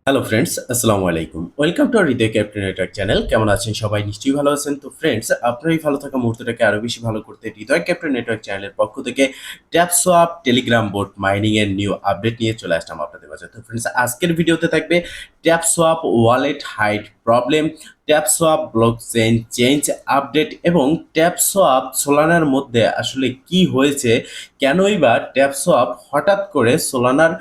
Hello friends, আসসালামু আলাইকুম। Welcome to Hridoy captain network channel. কেমন আছেন সবাই? নিশ্চয়ই ভালো আছেন। তো ফ্রেন্ডস, আপনার এই ভালো থাকা মুহূর্তটাকে আরো বেশি ভালো করতে হৃদয় ক্যাপ্টেন নেটওয়ার্ক চ্যানেলের পক্ষ থেকে ট্যাপসোয়াপ টেলিগ্রাম বোট মাইনিং এর নিউ আপডেট নিয়ে চলে আসলাম আপনাদের মাঝে। তো ফ্রেন্ডস, আজকের ভিডিওতে থাকবে TapSwap wallet hide problem, TapSwap blockchain change update এবং ট্যাপসোয়াপ সোলানার মধ্যে আসলে কি হয়েছে, কেনই বা ট্যাপসোয়াপ হঠাৎ করে সোলানার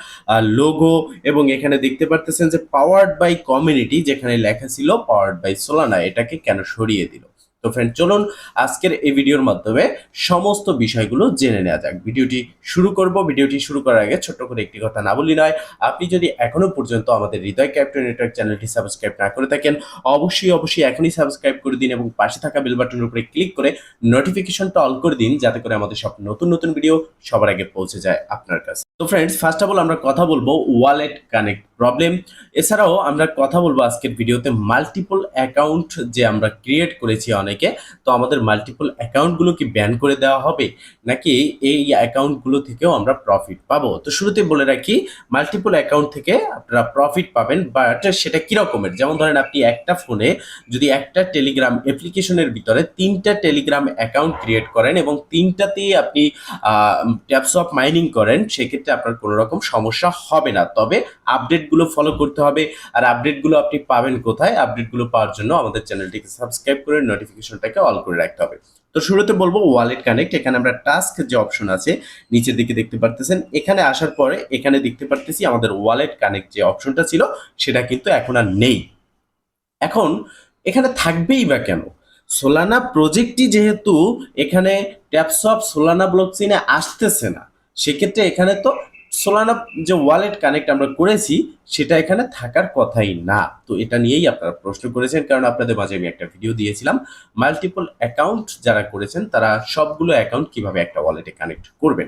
লোগো এবং এখানে দেখতে পারতেছেন যে পাওয়ার্ড বাই কমিউনিটি যেখানে লেখা ছিল পাওয়ার্ড বাই সোলানা, এটাকে কেন সরিয়ে দিল। তো ফ্রেন্ড, চলুন আজকের এই ভিডিওর মাধ্যমে সমস্ত বিষয়গুলো জেনে নেওয়া যাক। ভিডিওটি শুরু করার আগে ছোট্ট করে একটি কথা না বলি নয়, আপনি যদি এখনো পর্যন্ত আমাদের হৃদয় ক্যাপ্টেন নেটওয়ার্ক চ্যানেলটি সাবস্ক্রাইব না করে থাকেন, অবশ্যই এখনই সাবস্ক্রাইব করে দিন এবং পাশে থাকা বেল বাটনের উপরে ক্লিক করে নোটিফিকেশনটা অল করে দিন, যাতে করে আমাদের সব নতুন নতুন ভিডিও সবার আগে পৌঁছে যায় আপনার কাছে। তো ফ্রেন্ডস, ফার্স্ট অফ অল আমরা কথা বলবো ওয়ালেট কানেক্ট প্রবলেম। এছাড়াও আমরা কথা বলবো আজকের ভিডিওতে মাল্টিপল অ্যাকাউন্ট যে আমরা ক্রিয়েট করেছি অনেকে, তো আমাদের মাল্টিপল অ্যাকাউন্টগুলো কি ব্যান করে দেওয়া হবে, নাকি এই অ্যাকাউন্টগুলো থেকেও আমরা প্রফিট পাবো। তো শুরুতে বলে রাখি, মাল্টিপল অ্যাকাউন্ট থেকে আপনারা প্রফিট পাবেন, বাট সেটা কি রকমের। যেমন ধরেন, আপনি একটা ফোনে যদি একটা টেলিগ্রাম অ্যাপ্লিকেশনের ভিতরে 3টা টেলিগ্রাম অ্যাকাউন্ট ক্রিয়েট করেন এবং 3টাতেই আপনি ট্যাপসপ মাইনিং করেন, সেক্ষেত্রে আপনার কোনো রকম সমস্যা হবে না। তবে আপডেটগুলো ফলো করতে হবে। আর আপডেটগুলো আপনি পাবেন কোথায়? আপডেটগুলো পাওয়ার জন্য আমাদের চ্যানেলটিকে সাবস্ক্রাইব করে নোটিফিকেশনটাকে অল করে রাখতে হবে। তো শুরুতে বলবো ওয়ালেট কানেক্ট। এখানে আমরা টাস্ক যে অপশন আছে নিচের দিকে দেখতে পারতেছেন, এখানে আসার পরে এখানে দেখতে পারতেছি আমাদের ওয়ালেট কানেক্ট যে অপশনটা ছিল সেটা কিন্তু এখন আর নেই। এখন এখানে থাকবেই বা কেন? সোলানা প্রজেক্টটি যেহেতু এখানে ট্যাপসপ সোলানা ব্লকচেইনে আসতেছে না, সেক্ষেত্রে এখানে তো সোলানা যে ওয়ালেট কানেক্ট আমরা করেছি সেটা এখানে থাকার কথাই না। তো এটা নিয়েই আপনারা প্রশ্ন করেছেন, কারণ আপনাদের মাঝে আমি একটা ভিডিও দিয়েছিলাম মাল্টিপল অ্যাকাউন্ট যারা করেছেন তারা সবগুলো অ্যাকাউন্ট কিভাবে একটা ওয়ালেটে কানেক্ট করবেন।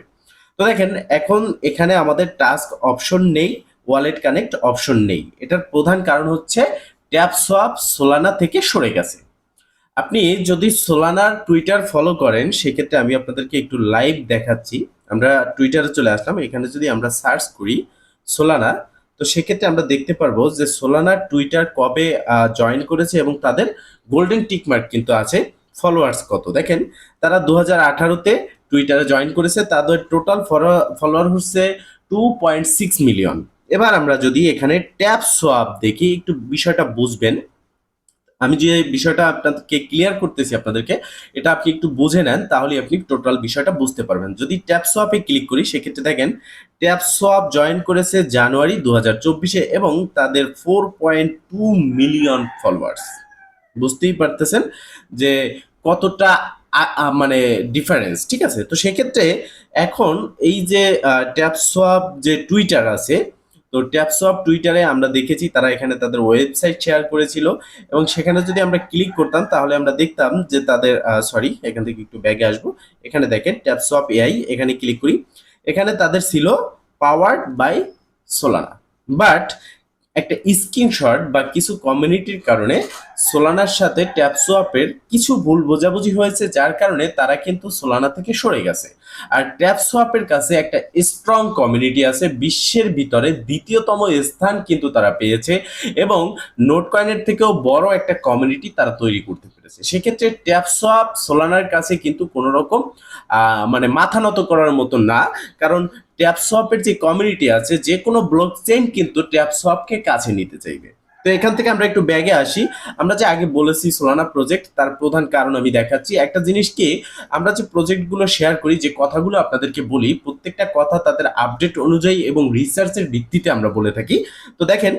তো দেখেন, এখন এখানে আমাদের টাস্ক অপশন নেই, ওয়ালেট কানেক্ট অপশন নেই। এটার প্রধান কারণ হচ্ছে ট্যাপসোয়াপ সোলানা থেকে সরে গেছে। আপনি যদি সোলানার টুইটার ফলো করেন, সেক্ষেত্রে আমি আপনাদেরকে একটু লাইভ দেখাচ্ছি। আমরা টুইটারে চলে আসলাম। এখানে যদি আমরা সার্চ করি সোলানা, তো সেক্ষেত্রে আমরা দেখতে পারবো যে সোলানার টুইটার কবে জয়েন করেছে এবং তাদের গোল্ডেন টিক মার্ক কিন্তু আছে। ফলোয়ার্স কত দেখেন, তারা 2018-তে টুইটারে জয়েন করেছে, তাদের টোটাল ফলোয়ার হচ্ছে 2.6 মিলিয়ন। এবার আমরা যদি এখানে ট্যাপ সোয়াপ দেখি, একটু বিষয়টা বুঝবেন। আমি যে বিষয়টা আপনাদেরকে ক্লিয়ার করতেছি আপনাদেরকে, এটা আপনি একটু বুঝে নেন, তাহলে আপনি টোটাল বিষয়টা বুঝতে পারবেন। যদি ট্যাপ সোয়াপে ক্লিক করি, সেক্ষেত্রে দেখেন ট্যাপ সোয়াপ জয়েন করেছে জানুয়ারি 2024-এ এবং তাদের 4.2 মিলিয়ন ফলোয়ার্স। বুঝতেই পারতেছেন যে কতটা মানে ডিফারেন্স, ঠিক আছে? তো সেক্ষেত্রে এখন এই যে ট্যাপসোয়াপ যে টুইটার আছে, তো ট্যাপসোয়াপ টুইটারে আমরা দেখেছি তারা এখানে তাদের ওয়েবসাইট শেয়ার করেছিল এবং সেখানে যদি আমরা ক্লিক করতাম তাহলে আমরা দেখতাম যে তাদের সরি, এখান থেকে একটু ব্যাগে আসবো। এখানে দেখেন ট্যাপসোয়াপ এআই, এখানে ক্লিক করি, এখানে তাদের ছিল পাওয়ার্ড বাই সোলানা। বাট একটা স্ক্রিনশট বা কিছু কমিউনিটির কারণে সোলানার সাথে ট্যাপসোয়াপের কিছু ভুল বোঝাবুঝি হয়েছে, যার কারণে তারা কিন্তু সোলানা থেকে সরে গেছে। আর ট্যাপসোয়াপের কাছে একটা স্ট্রং কমিউনিটি আছে, বিশ্বের ভিতরে দ্বিতীয়তম স্থান কিন্তু তারা পেয়েছে এবং নোট কয়েনের থেকেও বড় একটা কমিউনিটি তারা তৈরি করতে পেরেছে। সেক্ষেত্রে ট্যাপসোয়াপ সোলানার কাছে কিন্তু কোনো রকম মানে মাথা নত করার মতো না, কারণ ট্যাপসোয়াপের যে কমিউনিটি আছে, যে কোনো ব্লকচেইন কিন্তু ট্যাপসোয়াপকে কাছে নিতে চাইবে। তো এখান থেকে আমরা একটু ব্যাগে আসি। আমরা যে আগে বলেছি সোলানা প্রজেক্ট, তার প্রধান কারণ আমি দেখাচ্ছি। একটা জিনিস কি, আমরা যে প্রজেক্টগুলো শেয়ার করি, যে কথাগুলো আপনাদেরকে বলি, প্রত্যেকটা কথা তাদের আপডেট অনুযায়ী এবং রিসার্চের ভিত্তিতে আমরা বলে থাকি। তো দেখেন,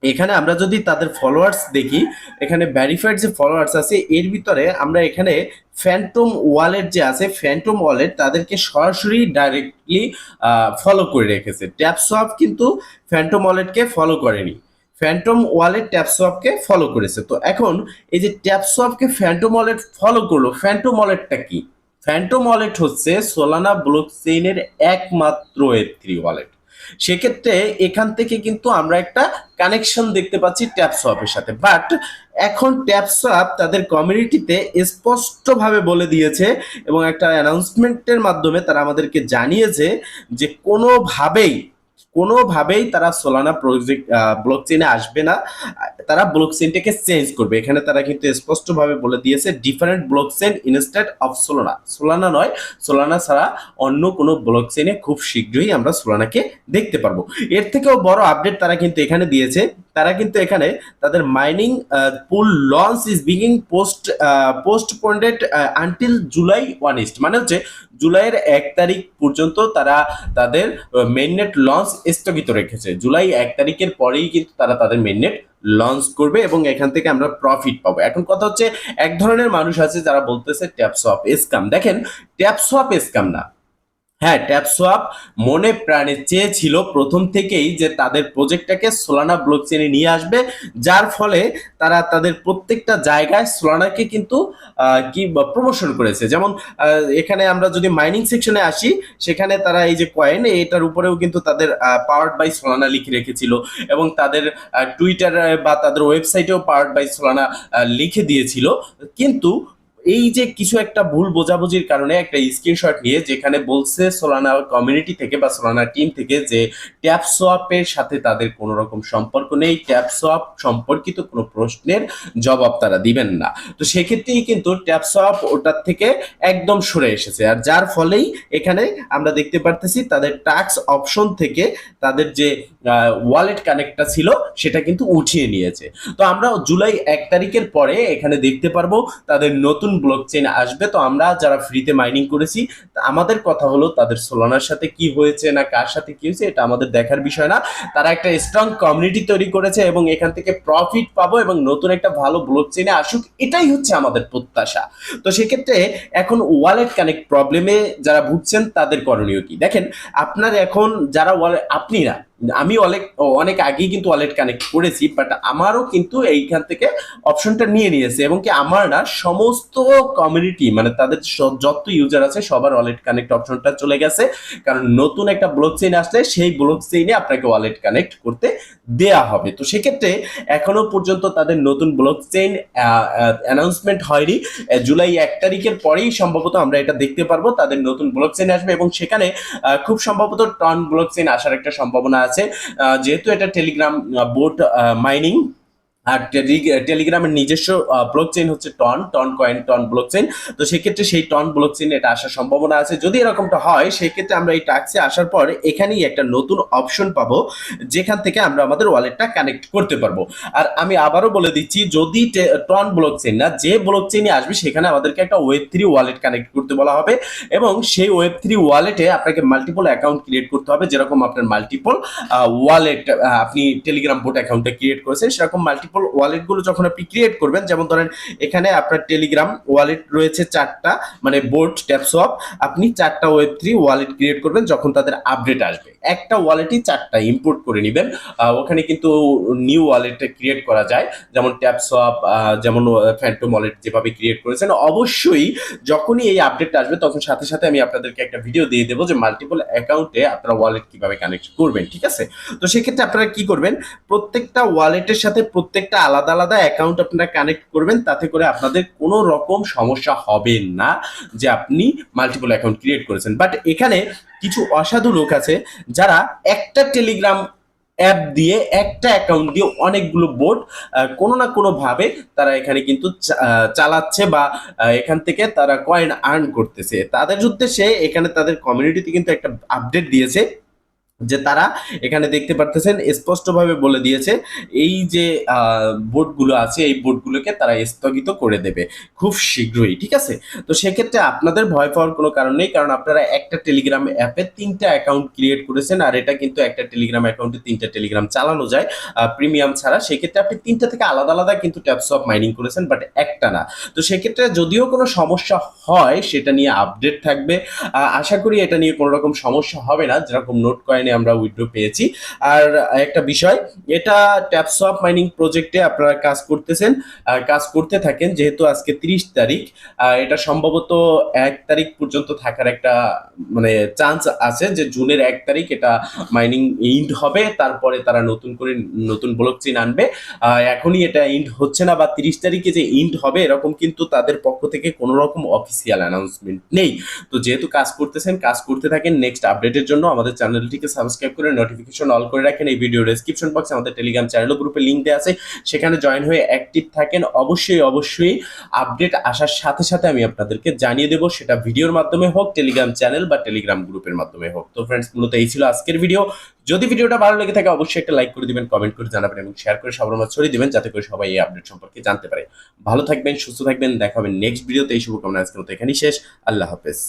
এখানে আমরা যদি তাদের ফলোয়ার্স দেখি, এখানে ভ্যারিফাইড যে ফলোয়ার্স আছে এর ভিতরে আমরা এখানে ফ্যান্টম ওয়ালেট যে আছে, ফ্যান্টম ওয়ালেট তাদেরকে সরাসরি ডাইরেক্টলি ফলো করে রেখেছে। ট্যাপসোয়াপ কিন্তু ফ্যান্টম ওয়ালেটকে ফলো করেনি, ফ্যান্টম ওয়ালেট ট্যাপসোয়াপকে ফলো করেছে। তো এখন এই যে ট্যাপসোয়াপকে ফ্যান্টম ওয়ালেট ফলো করলো, ফ্যান্টম ওয়ালেটটা কি? ফ্যান্টম ওয়ালেট হচ্ছে সোলানা ব্লকচেইনের একমাত্র Web3 ওয়ালেট। সেক্ষেত্রে এখান থেকে কিন্তু আমরা একটা কানেকশন দেখতে পাচ্ছি ট্যাপসোয়াপের সাথে। বাট এখন ট্যাপসোয়াপ তাদের কমিউনিটিতে স্পষ্টভাবে বলে দিয়েছে এবং একটা অ্যানাউন্সমেন্টের মাধ্যমে তারা আমাদেরকে জানিয়েছে যে কোনোভাবেই কোনোভাবেই তারা সোলানা প্রজেক্ট ব্লকচেইনে আসবে না, তারা ব্লকচেইনটাকে চেঞ্জ করবে। এখানে তারা কিন্তু স্পষ্টভাবে বলে দিয়েছে different blockchain instead of Solana, Solana নয়, সোলানা ছাড়া অন্য কোনো ব্লকচেইনে খুব শীঘ্রই আমরা সোলানাকে দেখতে পারবো। এর থেকেও বড় আপডেট তারা কিন্তু এখানে দিয়েছে, তারা কিন্তু এখানে তাদের মাইনিং পুল লঞ্চ ইজ বিগিং পোস্টপোন্ডেড আনটিল জুলাই 1 মানে হচ্ছে জুলাইয়ের 1 তারিখ পর্যন্ত তারা তাদের মেইননেট লঞ্চ স্থগিত রেখেছে। জুলাই 1 তারিখের পরেই কিন্তু তারা তাদের মেইননেট লঞ্চ করবে এবং এখান থেকে আমরা প্রফিট পাবো। এখন কথা হচ্ছে, এক ধরনের মানুষ আছে যারা বলতেছে ট্যাপসোয়াপ স্ক্যাম। দেখেন, ট্যাপসোয়াপ স্ক্যাম না। হ্যাঁ, ট্যাপসোয়াপ মনে প্রাণে চেয়েছিল প্রথম থেকেই যে তাদের প্রজেক্টটাকে সোলানা ব্লকচেইনে নিয়ে আসবে, যার ফলে তারা তাদের প্রত্যেকটা জায়গায় সোলানাকে কিন্তু কি প্রমোশন করেছে। যেমন এখানে আমরা যদি মাইনিং সেকশনে আসি, সেখানে তারা এই যে কয়েন, এটার উপরেও কিন্তু তাদের পাওয়ার্ড বাই সোলানা লিখে রেখেছিল এবং তাদের টুইটার বা তাদের ওয়েবসাইটেও পাওয়ার্ড বাই সোলানা লিখে দিয়েছিল। কিন্তু এই যে কিছু একটা ভুল বোঝাবুঝির কারণে একটা স্ক্রিনশট নিয়ে যেখানে বলছে সোলানা কমিউনিটি থেকে বা সোলানা টিম থেকে যে ট্যাপসোয়াপের সাথে তাদের কোনো রকম সম্পর্ক নেই, ট্যাপসোয়াপ সম্পর্কিত কোনো প্রশ্নের জবাব তারা দিবেন না। তো সেক্ষেত্রেই কিন্তু ট্যাপসোয়াপ ওটার থেকে একদম সরে এসেছে, আর যার ফলেই এখানে আমরা দেখতে পারতেছি তাদের টাস্ক অপশন থেকে তাদের যে ওয়ালেট কানেক্টটা ছিল সেটা কিন্তু উঠিয়ে নিয়েছে। তো আমরা জুলাই 1 তারিখের পরে এখানে দেখতে পারবো তাদের নতুন ব্লকচেইন আসবে। তো আমরা যারা ফ্রিতে মাইনিং করেছি, আমাদের কথা হলো তাদের সোলানার সাথে কি হয়েছে না কার সাথে কি হয়েছে এটা আমাদের দেখার বিষয় না। তারা একটা স্ট্রং কমিউনিটি তৈরি করেছে এবং এখান থেকে প্রফিট পাবো এবং নতুন একটা ভালো ব্লকচেইনে আসুক, এটাই হচ্ছে আমাদের প্রত্যাশা। তো সেক্ষেত্রে এখন ওয়ালেট কানেক্ট প্রবলেমে যারা ভুগছেন তাদের করণীয় কি? দেখেন, আপনার এখন যারা আপনি না, আমি অনেক আগেই কিন্তু ওয়ালেট কানেক্ট করেছি, বাট আমারও কিন্তু এইখান থেকে অপশনটা নিয়ে নিয়েছে এবং কি আমার না সমস্ত কমিউনিটি মানে তাদের যত ইউজার আছে সবার ওয়ালেট কানেক্ট অপশনটা চলে গেছে, কারণ নতুন একটা ব্লকচেইন আসলে সেই ব্লকচেইনে আপনাকে ওয়ালেট কানেক্ট করতে দেয়া হবে। তো সেক্ষেত্রে এখনো পর্যন্ত তাদের নতুন ব্লকচেইন অ্যানাউন্সমেন্ট হয়নি। জুলাই 1 তারিখের পরেই সম্ভবত আমরা এটা দেখতে পারবো তাদের নতুন ব্লকচেইন আসবে এবং সেখানে খুব সম্ভবত টন ব্লকচেইন আসার একটা সম্ভাবনা আছে, যেহেতু এটা টেলিগ্রাম বোট মাইনিং, আর টেলিগ্রামের নিজস্ব ব্লকচেইন হচ্ছে টন কয়েন টন ব্লকচেইন। তো সেক্ষেত্রে সেই টন ব্লকচেইন এটা আসার সম্ভাবনা আছে। যদি এরকমটা হয় সেক্ষেত্রে আমরা এই টাস্কে আসার পর এখানেই একটা নতুন অপশন পাবো যেখান থেকে আমরা আমাদের ওয়ালেটটা কানেক্ট করতে পারবো। আর আমি আবারও বলে দিচ্ছি, যদি টন ব্লকচেইন না, যে ব্লকচেইনে আসবে সেখানে আমাদেরকে একটা ওয়েব3 ওয়ালেট কানেক্ট করতে বলা হবে এবং সেই ওয়েব3 ওয়ালেটে আপনাকে মাল্টিপল অ্যাকাউন্ট ক্রিয়েট করতে হবে। যেরকম আপনার মাল্টিপল ওয়ালেট আপনি টেলিগ্রাম বোট অ্যাকাউন্টে ক্রিয়েট করেছেন, সেরকম মাল্টিপল ওয়ালেটগুলো যখন আপনি ক্রিয়েট করবেন, যেমন ধরেন এখানে আপনার টেলিগ্রাম ওয়ালেট রয়েছে 4টা, মানে বোট ট্যাপসোয়াপ, আপনি 4টা ওয়েব3 ওয়ালেট ক্রিয়েট করবেন যখন তাদের আপডেট আসবে। একটা ওয়ালেটই 4টা ইম্পোর্ট করে নেবেন। ওখানে কিন্তু নিউ ওয়ালেট ক্রিয়েট করা যায়, যেমন ট্যাপসোয়াপ, যেমন ফ্যান্টম ওয়ালেট যেভাবে ক্রিয়েট করেছেন। অবশ্যই যখনই এই আপডেটটা আসবে তখন সাথে সাথে আমি আপনাদেরকে একটা ভিডিও দিয়ে দেবো যে মাল্টিপল অ্যাকাউন্টে আপনারা ওয়ালেট কিভাবে কানেক্ট করবেন, ঠিক আছে? তো সেক্ষেত্রে আপনারা কি করবেন, প্রত্যেকটা ওয়ালেটের সাথে প্রত্যেকটা আলাদা আলাদা অ্যাকাউন্ট আপনারা কানেক্ট করবেন, তাতে করে আপনাদের কোনো রকম সমস্যা হবে না যে আপনি মাল্টিপল অ্যাকাউন্ট ক্রিয়েট করেছেন। বাট এখানে কিছু অসাধু লোক আছে যারা একটা টেলিগ্রাম অ্যাপ দিয়ে একটা অ্যাকাউন্ট দিয়ে অনেকগুলো বোট কোনো না কোনো ভাবে তারা এখানে কিন্তু চালাচ্ছে বা এখান থেকে তারা কয়েন আর্ন করতেছে। তাদের উদ্দেশ্যে এখানে তাদের কমিউনিটিতে কিন্তু একটা আপডেট দিয়েছে যে তারা এখানে দেখতে পারতেছেন স্পষ্টভাবে বলে দিয়েছে এই যে বোটগুলো আছে এই বোটগুলোকে তারা স্থগিত করে দেবে খুব শীঘ্রই, ঠিক আছে? তো সেক্ষেত্রে আপনাদের ভয় পাওয়ার কোনো কারণ নেই, কারণ আপনারা একটা টেলিগ্রাম অ্যাপে 3টা অ্যাকাউন্ট ক্রিয়েট করেছেন, আর এটা কিন্তু একটা টেলিগ্রাম অ্যাকাউন্টে 3টা টেলিগ্রাম চালানো যায় প্রিমিয়াম ছাড়া। সেক্ষেত্রে আপনি 3টা থেকে আলাদা আলাদা কিন্তু ট্যাপসোয়াপ মাইনিং করেছেন, বাট একটা না। তো সেক্ষেত্রে যদিও কোনো সমস্যা হয় সেটা নিয়ে আপডেট থাকবে, আশা করি এটা নিয়ে কোনো রকম সমস্যা হবে না, যেরকম নোট কয়েন আমরা উইথড্র পেয়েছি। আর একটা বিষয়, এটা ট্যাপসোয়াপ মাইনিং প্রজেক্টে আপনারা কাজ করতেছেন, কাজ করতে থাকেন, যেহেতু আজকে 30 তারিখ, এটা সম্ভবত 1 তারিখ পর্যন্ত থাকার একটা মানে চান্স আছে যে জুনের 1 তারিখ এটা মাইনিং ইন্ড হবে, তারপরে তারা নতুন করে নতুন ব্লকচেইন আনবে। এখনই এটা ইন্ড হচ্ছে না বা 30 তারিখে যে ইন্ড হবে এরকম কিন্তু তাদের পক্ষ থেকে কোনো রকম অফিসিয়াল অ্যানাউন্সমেন্ট নেই। তো যেহেতু কাজ করতেছেন, কাজ করতে থাকেন, নেক্সট আপডেটের জন্য আমাদের চ্যানেলটিকে সাবস্ক্রাইব করে নোটিফিকেশন অল করে রাখেন। এই ভিডিও ডেসক্রিপশন বক্সে আমাদের টেলিগ্রাম চ্যানেল ও গ্রুপে লিংক দেওয়া আছে, সেখানে জয়েন হয়ে অ্যাক্টিভ থাকেন। অবশ্যই আপডেট আসার সাথে সাথে আমি আপনাদেরকে জানিয়ে দেবো, সেটা ভিডিওর মাধ্যমে হোক, টেলিগ্রাম চ্যানেল বা টেলিগ্রাম গ্রুপের মাধ্যমে হোক। তো ফ্রেন্ডস, মূলত এই ছিল আজকের ভিডিও। যদি ভিডিওটা ভালো লেগে থাকে অবশ্যই একটা লাইক করে দিবেন, কমেন্ট করে জানাবেন এবং শেয়ার করে সবার মাঝে ছড়িয়ে দিবেন, যাতে করে সবাই এই আপডেট সম্পর্কে জানতে পারে। ভালো থাকবেন, সুস্থ থাকবেন, দেখা হবে নেক্সট ভিডিওতে। এই শুভকামনা আজকের মতো এখানেই শেষ। আল্লাহ হাফেজ।